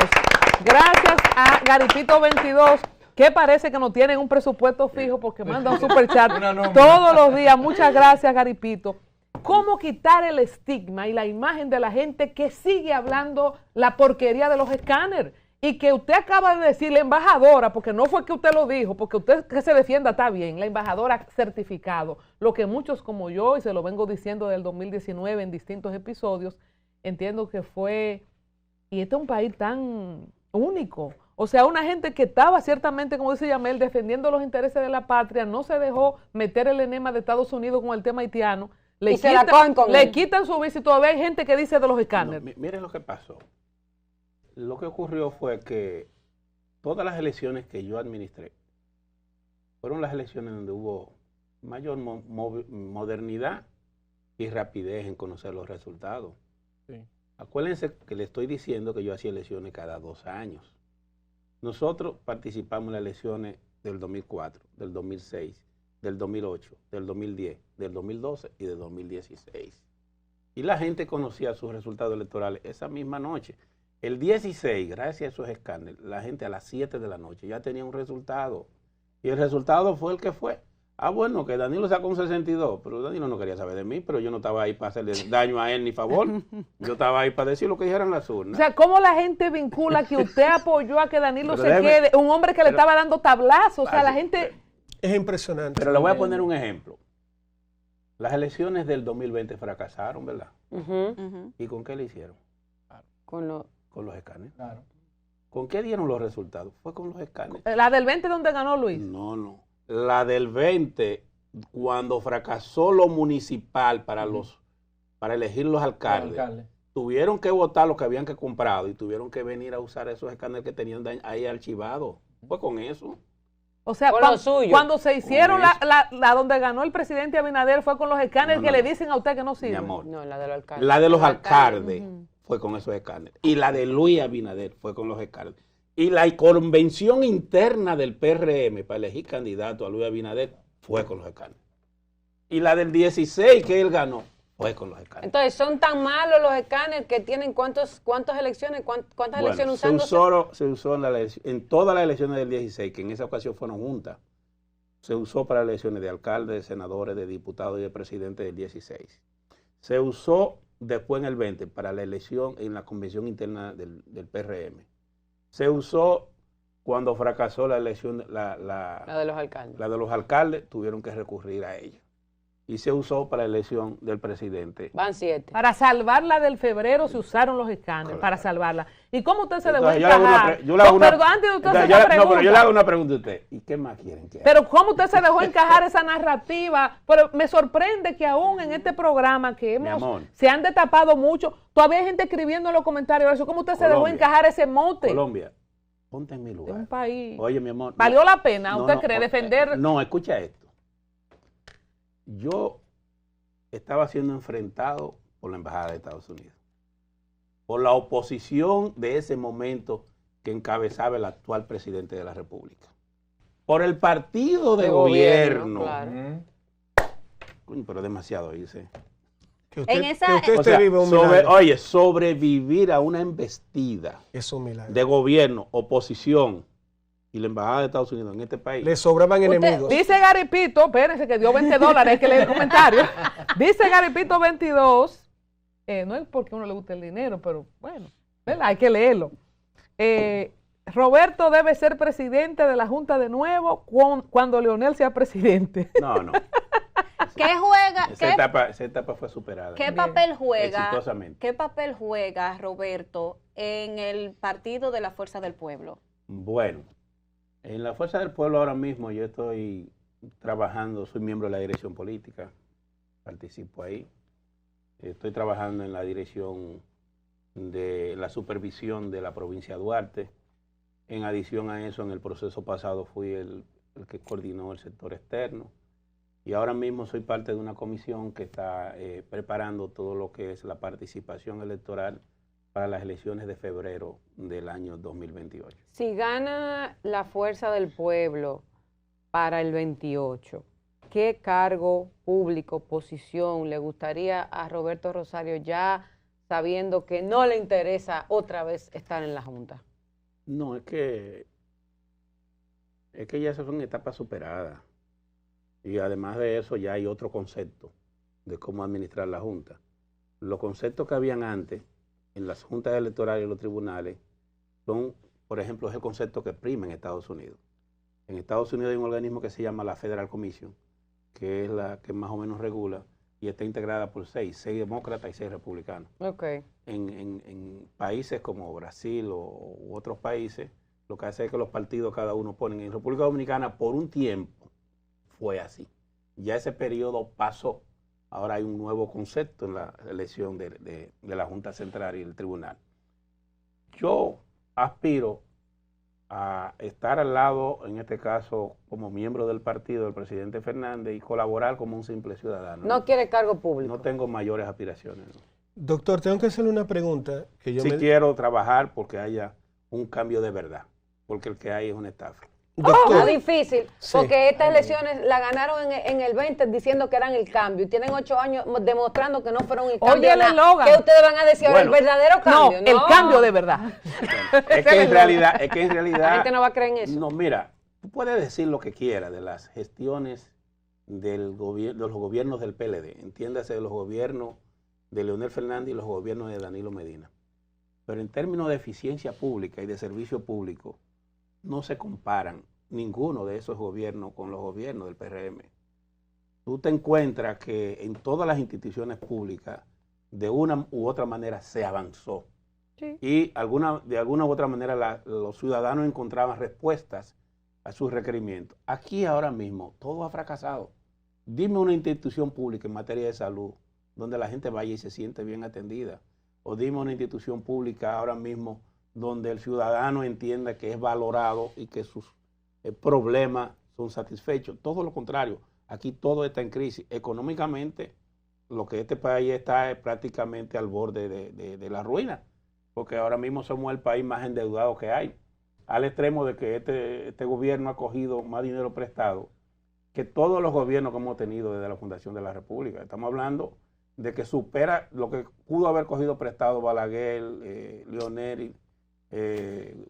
Gracias a Garipito22 que parece que no tienen un presupuesto fijo porque mandan un superchat Una nómina. todos los días. Muchas gracias, Garipito. ¿Cómo quitar el estigma y la imagen de la gente que sigue hablando la porquería de los escáneres? Y que usted acaba de decir, la embajadora, porque no fue que usted lo dijo, porque usted que se defienda está bien, la embajadora certificado, lo que muchos como yo, y se lo vengo diciendo del 2019 en distintos episodios, entiendo que fue, y este es un país tan único, o sea, una gente que estaba ciertamente, como dice Yamel, defendiendo los intereses de la patria, no se dejó meter el enema de Estados Unidos con el tema haitiano, le, Y se la cogen con le él. quitan su visa y todavía hay gente que dice de los No, escáneres. miren lo que pasó. Lo que ocurrió fue que todas las elecciones que yo administré fueron las elecciones donde hubo mayor modernidad y rapidez en conocer los resultados. Sí. Acuérdense que le estoy diciendo que yo hacía elecciones cada 2 años. Nosotros participamos en las elecciones del 2004, del 2006, del 2008, del 2010, del 2012 y del 2016. Y la gente conocía sus resultados electorales esa misma noche. El 16, gracias a esos escándalos, la gente a las 7 de la noche ya tenía un resultado. Y el resultado fue el que fue. Ah, bueno, que Danilo sacó un 62, pero Danilo no quería saber de mí, pero yo no estaba ahí para hacerle daño a él ni favor. Yo estaba ahí para decir lo que dijeran las O urnas. sea, ¿cómo la gente vincula que usted apoyó a que Danilo Pero se déjeme- quede? Un hombre que le estaba dando tablazos. O sea, la Así- gente... Es impresionante. Pero le voy a poner un ejemplo. Las elecciones del 2020 fracasaron, ¿verdad? Ujú. Ujú. ¿Y con qué le hicieron? Con lo- Con los escáneres. Claro. ¿Con qué dieron los resultados? Fue con los escáneres. La del 20 donde ganó Luis. No. La del 20, cuando fracasó lo municipal para elegir los alcaldes, Alcalde. tuvieron que votar lo que habían que comprado y tuvieron que venir a usar esos escáneres que tenían ahí archivados. Fue con eso. O sea, Con lo suyo. cuando se hicieron Con eso. la donde ganó el presidente Abinader fue con los escáneres No, que no, le no. dicen a usted que no Mi sirven. amor. No, la de los alcaldes. La de los alcaldes. alcaldes fue con esos escáneres. Y la de Luis Abinader fue con los escáneres. Y la convención interna del PRM para elegir candidato a Luis Abinader fue con los escáneres. Y la del 16 que él ganó fue con los escáneres. Entonces, son tan malos los escáneres que tienen cuántas elecciones, cuántas Bueno, elecciones se usándose. usó en todas las elecciones del 16, que en esa ocasión fueron juntas. Se usó para elecciones de alcaldes, de senadores, de diputados y de presidentes del 16. Se usó después en el 20 para la elección en la convención interna del PRM. Se usó cuando fracasó la elección, La de los alcaldes. la de los alcaldes, tuvieron que recurrir a ella. Y se usó para la elección del presidente. Van 7. Para salvarla del febrero se usaron los escáneres, Correcto. para salvarla. ¿Y cómo usted se dejó Entonces, yo le hago una encajar? pre- yo le hago No, una- pero antes de usted hacer Entonces, esa pregunta, pero yo le hago una pregunta a usted. ¿Y qué más quieren que haga? pero ¿cómo usted se dejó encajar esa narrativa? Pero me sorprende que aún en este programa que Mi amor. se han destapado mucho, todavía hay gente escribiendo en los comentarios eso. ¿Cómo usted se dejó Colombia. encajar ese mote? Colombia, ponte en mi Es lugar. un país. Oye, mi amor. ¿Valió la pena, No, usted no, cree, o- defender? No, escucha esto. Yo estaba siendo enfrentado por la Embajada de Estados Unidos, por la oposición de ese momento que encabezaba el actual presidente de la República, por el partido de gobierno. Claro. Coño, pero demasiado, dice. Que usted, En esa- que usted O sea, vive un milagro. oye, sobrevivir a una embestida Es un milagro. de gobierno, oposición y la Embajada de Estados Unidos en este país. Le sobraban Usted- enemigos. Dice Garipito, espérense que dio $20, hay que leer el comentario. Dice Garipito 22, no es porque a uno le guste el dinero, pero bueno, ¿verdad? Hay que leerlo. Roberto debe ser presidente de la Junta de nuevo cuando Leonel sea presidente. No. ¿Qué juega? Esa etapa fue superada. ¿Qué papel juega? Exitosamente. ¿Qué papel juega Roberto en el Partido de la Fuerza del Pueblo? Bueno, en la Fuerza del Pueblo ahora mismo yo estoy trabajando, soy miembro de la dirección política, participo ahí. Estoy trabajando en la dirección de la supervisión de la provincia de Duarte. En adición a eso, en el proceso pasado fui el que coordinó el sector externo. Y ahora mismo soy parte de una comisión que está preparando todo lo que es la participación electoral para las elecciones de febrero del año 2028. Si gana la fuerza del pueblo para el 28, ¿qué cargo público, posición le gustaría a Roberto Rosario ya sabiendo que no le interesa otra vez estar en la Junta? No, es que Es que ya esas son etapas superadas. Y además de eso ya hay otro concepto de cómo administrar la Junta. Los conceptos que habían antes en las juntas electorales y los tribunales son, por ejemplo, es el concepto que prima en Estados Unidos. En Estados Unidos hay un organismo que se llama la Federal Commission, que es la que más o menos regula y está integrada por seis demócratas y 6 republicanos. Okay. En países como Brasil u otros países, lo que hace es que los partidos cada uno ponen. En República Dominicana por un tiempo fue así. Ya ese periodo pasó. Ahora hay un nuevo concepto en la elección de la Junta Central y el Tribunal. Yo aspiro a estar al lado, en este caso, como miembro del partido del presidente Fernández y colaborar como un simple ciudadano. No quiere cargo público. No tengo mayores aspiraciones. ¿No? Doctor, tengo que hacerle una pregunta. Que yo sí quiero trabajar porque haya un cambio de verdad, porque el que hay es una estafa. Está difícil, porque estas elecciones la ganaron en el 20 diciendo que eran el cambio y tienen 8 años demostrando que no fueron el cambio. Oye, el eslogan. ¿Qué ustedes van a decir ahora? Bueno, ¿El verdadero cambio? No, el cambio de verdad. Bueno, es que en realidad La gente no va a creer en eso. No, mira, tú puedes decir lo que quieras de las gestiones de los gobiernos del PLD, entiéndase de los gobiernos de Leonel Fernández y los gobiernos de Danilo Medina. Pero en términos de eficiencia pública y de servicio público, no se comparan ninguno de esos gobiernos con los gobiernos del PRM. Tú te encuentras que en todas las instituciones públicas, de una u otra manera, se avanzó. Sí. Y de alguna u otra manera los ciudadanos encontraban respuestas a sus requerimientos. Aquí ahora mismo todo ha fracasado. Dime una institución pública en materia de salud donde la gente vaya y se siente bien atendida. O dime una institución pública ahora mismo donde el ciudadano entienda que es valorado y que sus problemas son satisfechos. Todo lo contrario, aquí todo está en crisis. Económicamente, lo que este país está es prácticamente al borde de la ruina, porque ahora mismo somos el país más endeudado que hay, al extremo de que este gobierno ha cogido más dinero prestado que todos los gobiernos que hemos tenido desde la fundación de la República. Estamos hablando de que supera lo que pudo haber cogido prestado Balaguer, Leonel,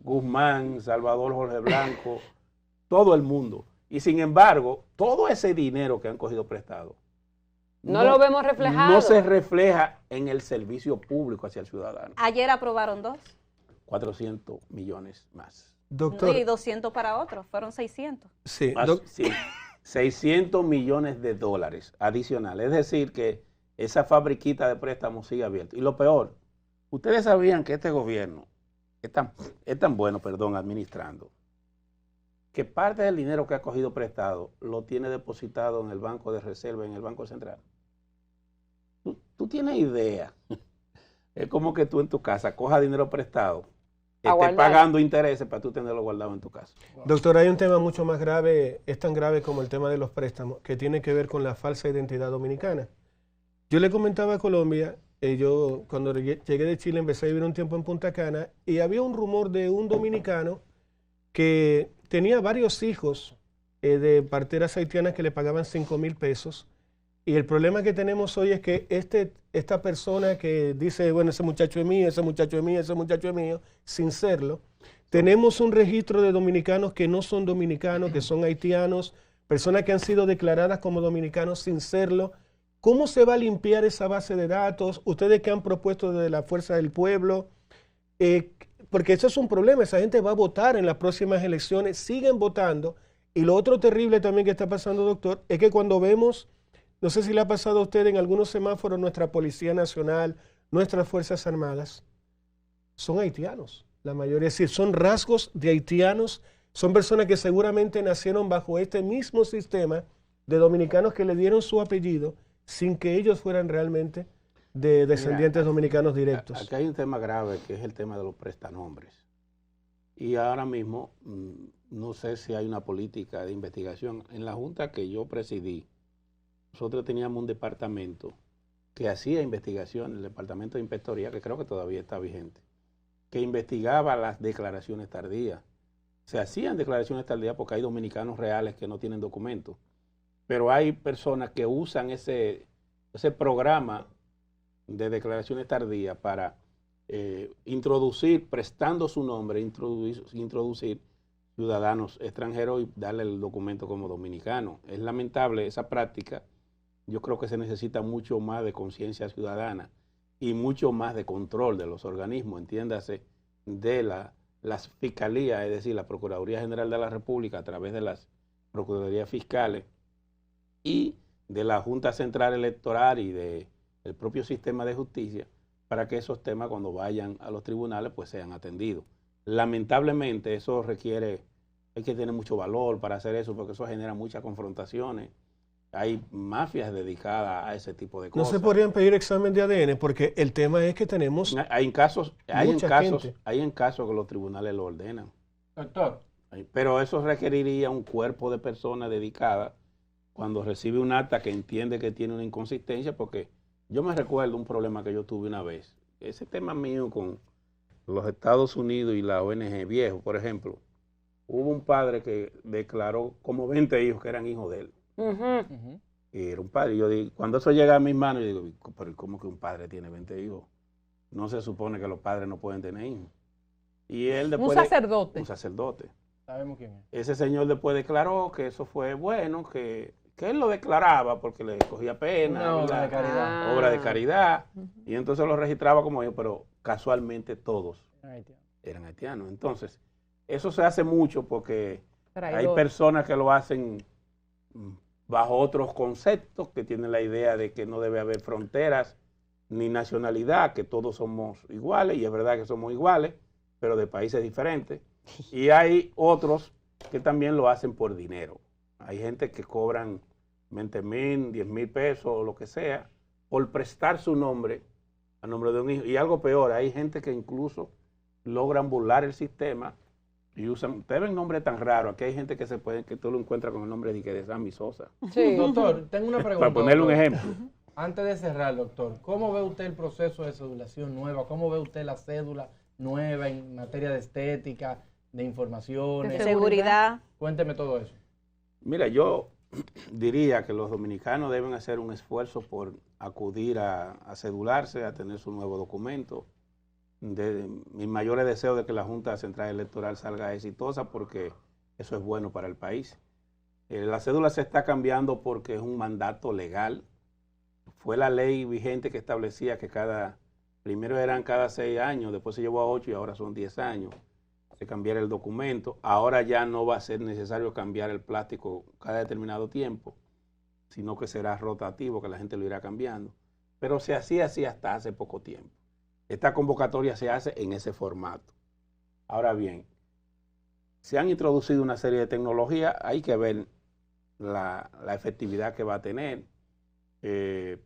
Guzmán, Salvador Jorge Blanco, todo el mundo. Y sin embargo, todo ese dinero que han cogido prestado no lo vemos reflejado. No se refleja en el servicio público hacia el ciudadano. Ayer aprobaron 400 millones más. Doctor. Y 200 para otros, fueron 600. Sí, sí, 600 millones de dólares adicionales. Es decir, que esa fabriquita de préstamos sigue abierta. Y lo peor, ustedes sabían que este gobierno es tan bueno, administrando, que parte del dinero que ha cogido prestado lo tiene depositado en el Banco de Reserva, en el Banco Central. Tú tienes idea. Es como que tú en tu casa cojas dinero prestado, estés pagando intereses para tú tenerlo guardado en tu casa. Doctor, hay un tema mucho más grave, es tan grave como el tema de los préstamos, que tiene que ver con la falsa identidad dominicana. Yo le comentaba a Colombia, yo cuando llegué de Chile empecé a vivir un tiempo en Punta Cana y había un rumor de un dominicano que tenía varios hijos de parteras haitianas que le pagaban 5,000 pesos. Y el problema que tenemos hoy es que esta persona que dice, bueno, ese muchacho es mío, ese muchacho es mío, ese muchacho es mío, sin serlo, tenemos un registro de dominicanos que no son dominicanos, que son haitianos, personas que han sido declaradas como dominicanos sin serlo. ¿Cómo se va a limpiar esa base de datos? Ustedes que han propuesto desde la Fuerza del Pueblo, porque eso es un problema, esa gente va a votar en las próximas elecciones, siguen votando. Y lo otro terrible también que está pasando, doctor, es que cuando vemos, no sé si le ha pasado a usted en algunos semáforos, nuestra Policía Nacional, nuestras Fuerzas Armadas, son haitianos, la mayoría, es decir, son rasgos de haitianos, son personas que seguramente nacieron bajo este mismo sistema de dominicanos que le dieron su apellido sin que ellos fueran realmente de descendientes dominicanos directos. Aquí hay un tema grave que es el tema de los prestanombres. Y ahora mismo, no sé si hay una política de investigación. En la junta que yo presidí, nosotros teníamos un departamento que hacía investigación, el departamento de inspectoría, que creo que todavía está vigente, que investigaba las declaraciones tardías. Se hacían declaraciones tardías porque hay dominicanos reales que no tienen documentos, pero hay personas que usan ese programa de declaraciones tardías para introducir, prestando su nombre, introducir ciudadanos extranjeros y darle el documento como dominicano. Es lamentable esa práctica. Yo creo que se necesita mucho más de conciencia ciudadana y mucho más de control de los organismos, entiéndase, de las fiscalías, es decir, la Procuraduría General de la República a través de las Procuradurías Fiscales y de la Junta Central Electoral y del propio sistema de justicia, para que esos temas cuando vayan a los tribunales pues sean atendidos. Lamentablemente eso requiere, hay que tener mucho valor para hacer eso, porque eso genera muchas confrontaciones. Hay mafias dedicadas a ese tipo de No cosas. se podrían pedir examen de ADN porque el tema es que tenemos Hay en casos que los tribunales lo ordenan. Doctor, Pero eso requeriría un cuerpo de personas dedicadas cuando recibe un acta que entiende que tiene una inconsistencia, porque yo me recuerdo un problema que yo tuve una vez. Ese tema mío con los Estados Unidos y la ONG Viejo, por ejemplo, hubo un padre que declaró como 20 hijos que eran hijos de él. Y era un padre. Y yo digo, cuando eso llega a mis manos, yo digo, pero ¿cómo que un padre tiene 20 hijos? No se supone que los padres no pueden tener hijos. Y él después... Un sacerdote. Un sacerdote. sabemos quién es. Ese señor después declaró que eso fue bueno, que él lo declaraba porque le cogía pena. Una obra ¿verdad? de caridad. Obra de caridad. Y entonces lo registraba como ellos, pero casualmente todos eran haitianos. Entonces, eso se hace mucho porque hay personas que lo hacen bajo otros conceptos, que tienen la idea de que no debe haber fronteras ni nacionalidad, que todos somos iguales, y es verdad que somos iguales, pero de países diferentes. Y hay otros que también lo hacen por dinero. Hay gente que cobran 20,000, 10,000 pesos o lo que sea, por prestar su nombre a nombre de un hijo. Y algo peor, hay gente que incluso logran burlar el sistema y usan, ustedes ven nombres tan raros, aquí hay gente que que tú lo encuentras con el nombre de Sammy Sosa. Sí. Doctor, tengo una pregunta. Para ponerle un ejemplo. Antes de cerrar, doctor, ¿cómo ve usted el proceso de cedulación nueva? ¿Cómo ve usted la cédula nueva en materia de estética, de informaciones? De seguridad. Cuénteme todo eso. Mira, yo diría que los dominicanos deben hacer un esfuerzo por acudir a cedularse, a tener su nuevo documento. Mis mayores deseos de que la Junta Central Electoral salga exitosa, porque eso es bueno para el país. La cédula se está cambiando porque es un mandato legal. Fue la ley vigente que establecía que primero eran cada 6 años, después se llevó a 8 y ahora son 10 años. Se cambiara el documento. Ahora ya no va a ser necesario cambiar el plástico cada determinado tiempo, sino que será rotativo, que la gente lo irá cambiando. Pero se hacía así hasta hace poco tiempo. Esta convocatoria se hace en ese formato. Ahora bien, se han introducido una serie de tecnologías, hay que ver la efectividad que va a tener.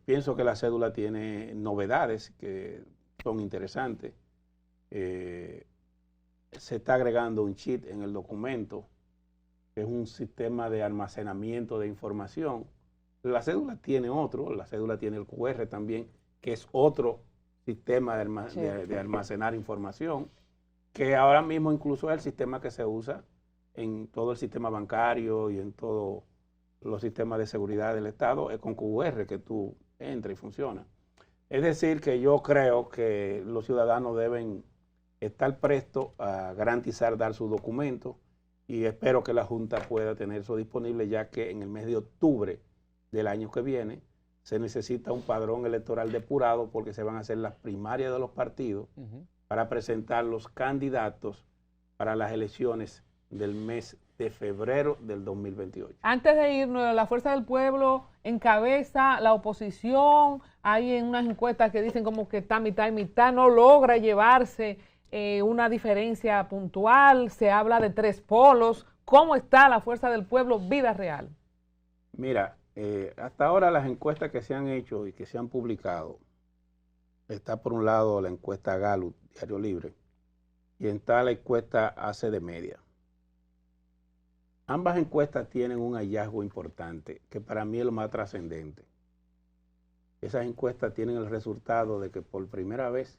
Pienso que la cédula tiene novedades que son interesantes. Se está agregando un chip en el documento, que es un sistema de almacenamiento de información. La cédula tiene otro, la cédula tiene el QR también, que es otro sistema de almacenar información, que ahora mismo incluso es el sistema que se usa en todo el sistema bancario y en todos los sistemas de seguridad del Estado, es con QR que tú entras y funciona. Es decir, que yo creo que los ciudadanos deben estar prestos a garantizar dar su documento, y espero que la Junta pueda tener eso disponible, ya que en el mes de octubre del año que viene se necesita un padrón electoral depurado, porque se van a hacer las primarias de los partidos para presentar los candidatos para las elecciones del mes de febrero del 2028. Antes de irnos, la Fuerza del Pueblo encabeza la oposición. Hay unas encuestas que dicen como que está mitad y mitad, no logra llevarse una diferencia puntual. Se habla de 3 polos. ¿Cómo está la Fuerza del Pueblo, vida real? Mira, hasta ahora las encuestas que se han hecho y que se han publicado, está por un lado la encuesta Gallup, Diario Libre, y está la encuesta ACD Media. Ambas encuestas tienen un hallazgo importante, que para mí es lo más trascendente. Esas encuestas tienen el resultado de que por primera vez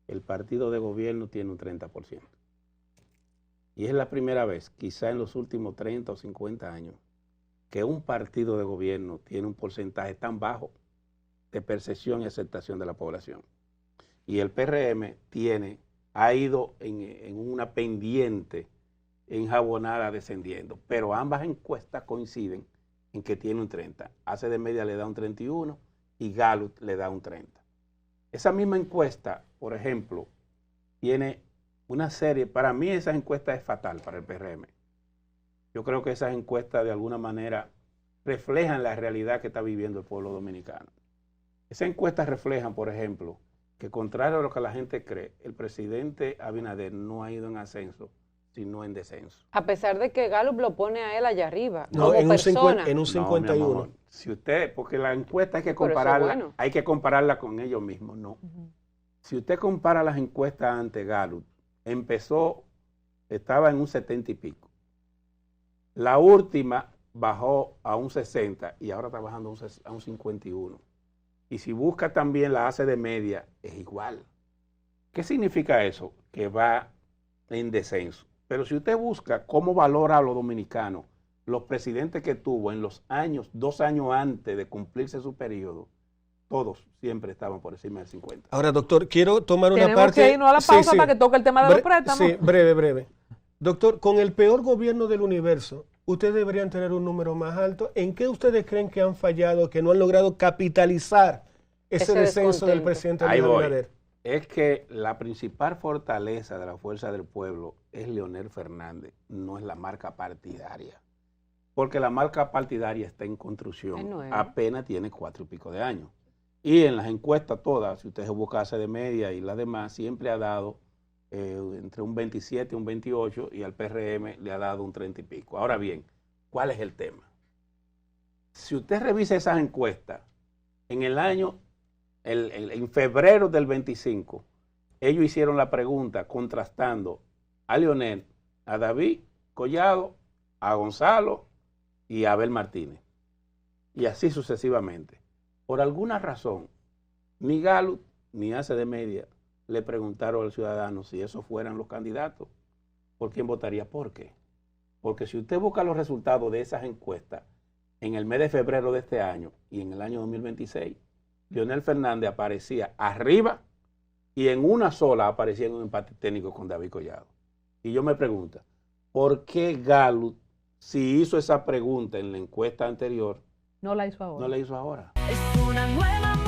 el partido de gobierno tiene un 30%. Y es la primera vez, quizá en los últimos 30 o 50 años, que un partido de gobierno tiene un porcentaje tan bajo de percepción y aceptación de la población. Y el PRM ha ido en una pendiente enjabonada descendiendo, pero ambas encuestas coinciden en que tiene un 30. Hace de media le da un 31 y Gallup le da un 30. Esa misma encuesta, por ejemplo, tiene una serie, para mí esa encuesta es fatal para el PRM. Yo creo que esas encuestas de alguna manera reflejan la realidad que está viviendo el pueblo dominicano. Esas encuestas reflejan, por ejemplo, que contrario a lo que la gente cree, el presidente Abinader no ha ido en ascenso, sino en descenso. A pesar de que Gallup lo pone a él allá arriba, No, como en un, persona. en un No, 51. mi amor, si usted, porque la encuesta hay que Pero eso es compararla, bueno. hay que compararla con ellos mismos, no. Si usted compara las encuestas ante Gallup, estaba en un 70 y pico. La última bajó a un 60 y ahora está bajando a un 51. Y si busca también la hace de media, es igual. ¿Qué significa eso? Que va en descenso. Pero si usted busca cómo valora a los dominicanos, los presidentes que tuvo en los años, 2 años antes de cumplirse su periodo, todos siempre estaban por encima del 50. Ahora, doctor, quiero tomar una Tenemos parte... que irnos a la pausa para que toque el tema de los préstamos. Sí, breve. Doctor, con el peor gobierno del universo, ustedes deberían tener un número más alto. ¿En qué ustedes creen que han fallado, que no han logrado capitalizar ese descenso del presidente Ahí voy. Abinader? Es que la principal fortaleza de la Fuerza del Pueblo es Leonel Fernández, no es la marca partidaria. Porque la marca partidaria está en construcción, apenas tiene 4 y pico de años. Y en las encuestas todas, si usted busca hace de media y las demás, siempre ha dado entre un 27 y un 28 y al PRM le ha dado un 30 y pico. Ahora bien, ¿cuál es el tema? Si usted revisa esas encuestas, en el año, en febrero del 25, ellos hicieron la pregunta contrastando a Leonel, a David Collado, a Gonzalo y a Abel Martínez. Y así sucesivamente. Por alguna razón, ni Gallup ni hace de media le preguntaron al ciudadano si esos fueran los candidatos, ¿por quién votaría? ¿Por qué? Porque si usted busca los resultados de esas encuestas en el mes de febrero de este año y en el año 2026, Leonel Fernández aparecía arriba y en una sola aparecía en un empate técnico con David Collado. Y yo me pregunto, ¿por qué Gallup, si hizo esa pregunta en la encuesta anterior, no la hizo ahora? no la hizo ahora? Es una nueva